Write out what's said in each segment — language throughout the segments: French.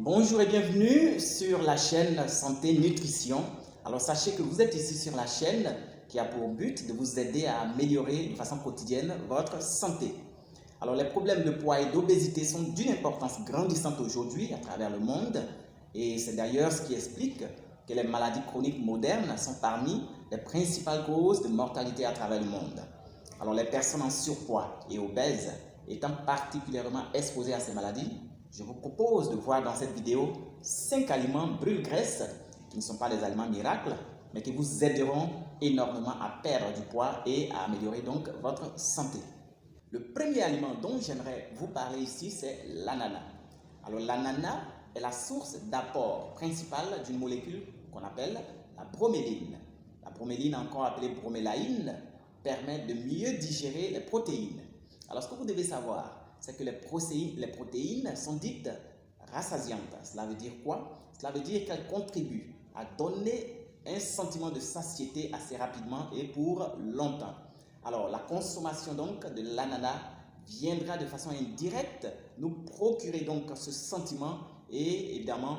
Bonjour et bienvenue sur la chaîne Santé Nutrition. Alors sachez que vous êtes ici sur la chaîne qui a pour but de vous aider à améliorer de façon quotidienne votre santé. Alors les problèmes de poids et d'obésité sont d'une importance grandissante aujourd'hui à travers le monde et c'est d'ailleurs ce qui explique que les maladies chroniques modernes sont parmi les principales causes de mortalité à travers le monde. Alors les personnes en surpoids et obèses étant particulièrement exposées à ces maladies, je vous propose de voir dans cette vidéo 5 aliments brûle-graisse qui ne sont pas des aliments miracles, mais qui vous aideront énormément à perdre du poids et à améliorer donc votre santé. Le premier aliment dont j'aimerais vous parler ici, c'est l'ananas. Alors l'ananas est la source d'apport principale d'une molécule qu'on appelle la broméline. La broméline, encore appelée bromélaïne, permet de mieux digérer les protéines. Alors ce que vous devez savoir, c'est que les protéines sont dites rassasiantes. Cela veut dire quoi? Cela veut dire qu'elles contribuent à donner un sentiment de satiété assez rapidement et pour longtemps. Alors la consommation donc de l'ananas viendra de façon indirecte nous procurer donc ce sentiment et évidemment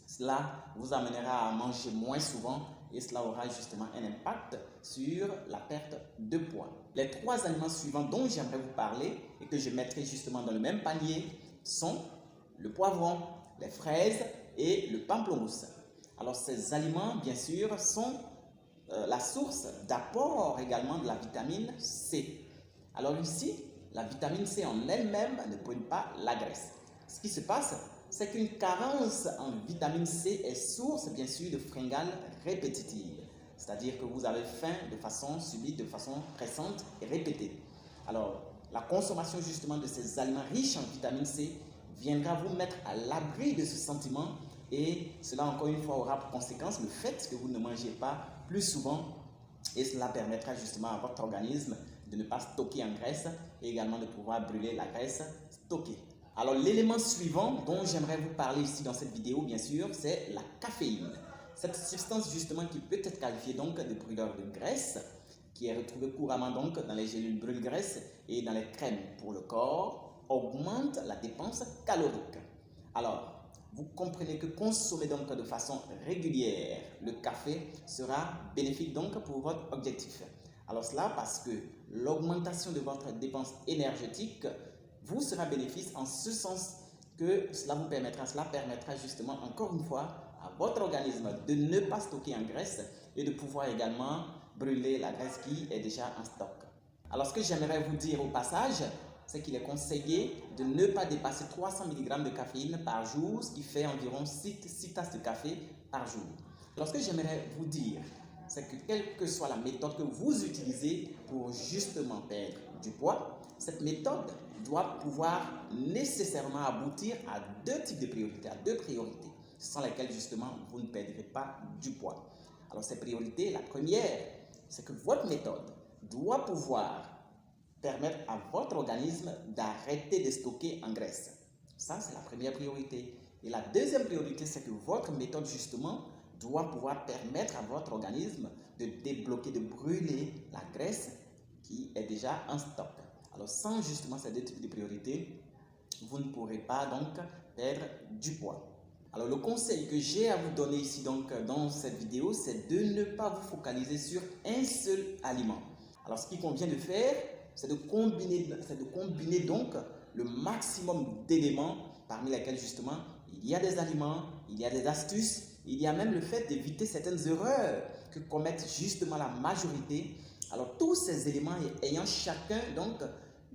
cela vous amènera à manger moins souvent et cela aura justement un impact sur la perte de poids. Les 3 aliments suivants dont j'aimerais vous parler et que je mettrai justement dans le même panier sont le poivron, les fraises et le pamplemousse. Alors ces aliments bien sûr sont la source d'apport également de la vitamine C. Alors ici, la vitamine C en elle-même ne brûle pas la graisse. Ce qui se passe, c'est qu'une carence en vitamine C est source bien sûr de fringales répétitives. C'est-à-dire que vous avez faim de façon subite, de façon pressante et répétée. Alors, la consommation justement de ces aliments riches en vitamine C viendra vous mettre à l'abri de ce sentiment et cela encore une fois aura pour conséquence le fait que vous ne mangez pas plus souvent et cela permettra justement à votre organisme de ne pas stocker en graisse et également de pouvoir brûler la graisse stockée. Alors l'élément suivant dont j'aimerais vous parler ici dans cette vidéo bien sûr, c'est la caféine. Cette substance justement qui peut être qualifiée donc de brûleur de graisse, qui est retrouvée couramment donc dans les gélules brûle-graisse et dans les crèmes pour le corps, augmente la dépense calorique. Alors, vous comprenez que consommer donc de façon régulière le café sera bénéfique donc pour votre objectif. Alors cela parce que l'augmentation de votre dépense énergétique vous sera bénéfique en ce sens que cela permettra justement encore une fois à votre organisme de ne pas stocker en graisse et de pouvoir également brûler la graisse qui est déjà en stock. Alors ce que j'aimerais vous dire au passage, c'est qu'il est conseillé de ne pas dépasser 300 mg de caféine par jour, ce qui fait environ 6 tasses de café par jour. Alors ce que j'aimerais vous dire, c'est que quelle que soit la méthode que vous utilisez pour justement perdre du poids, cette méthode doit pouvoir nécessairement aboutir à 2 types de priorités, à 2 priorités, sans lesquelles justement vous ne perdrez pas du poids. Alors ces priorités, la première, c'est que votre méthode doit pouvoir permettre à votre organisme d'arrêter de stocker en graisse. Ça, c'est la première priorité. Et la deuxième priorité, c'est que votre méthode, justement, doit pouvoir permettre à votre organisme de débloquer, de brûler la graisse qui est déjà en stock. Alors, sans justement ces 2 types de priorités, vous ne pourrez pas donc perdre du poids. Alors, le conseil que j'ai à vous donner ici donc dans cette vidéo, c'est de ne pas vous focaliser sur un seul aliment. Alors, ce qu'il convient de faire, c'est de combiner donc le maximum d'éléments parmi lesquels justement il y a des aliments, il y a des astuces, il y a même le fait d'éviter certaines erreurs que commettent justement la majorité. Alors tous ces éléments ayant chacun donc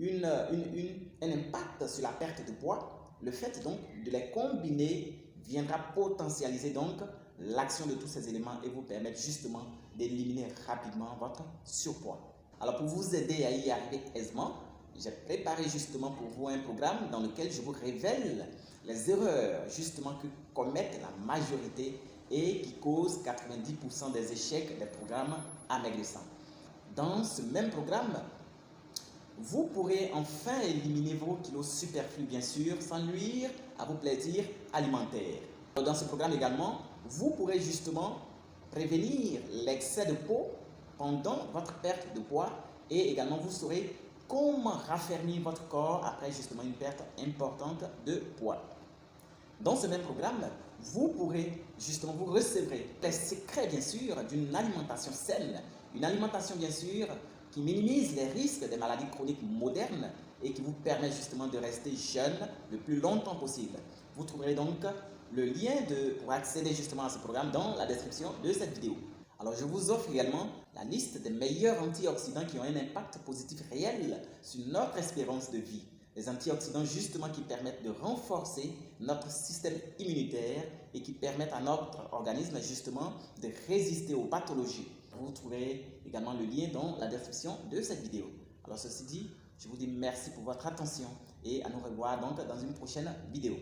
un impact sur la perte de poids, le fait donc de les combiner viendra potentialiser donc l'action de tous ces éléments et vous permettre justement d'éliminer rapidement votre surpoids. Alors pour vous aider à y arriver aisément, j'ai préparé justement pour vous un programme dans lequel je vous révèle les erreurs justement que commettent la majorité et qui causent 90% des échecs des programmes amaigrissants. Dans ce même programme, vous pourrez enfin éliminer vos kilos superflus bien sûr sans nuire à vos plaisirs alimentaires. Dans ce programme également, vous pourrez justement prévenir l'excès de peau pendant votre perte de poids et également vous saurez comment raffermir votre corps après justement une perte importante de poids. Dans ce même programme, vous pourrez justement, vous recevrez les secrets bien sûr d'une alimentation saine, une alimentation bien sûr qui minimise les risques des maladies chroniques modernes et qui vous permet justement de rester jeune le plus longtemps possible. Vous trouverez donc le lien pour accéder justement à ce programme dans la description de cette vidéo. Alors je vous offre également la liste des meilleurs antioxydants qui ont un impact positif réel sur notre espérance de vie. Les antioxydants justement qui permettent de renforcer notre système immunitaire et qui permettent à notre organisme justement de résister aux pathologies. Vous trouverez également le lien dans la description de cette vidéo. Alors ceci dit, je vous dis merci pour votre attention et à nous revoir donc dans une prochaine vidéo.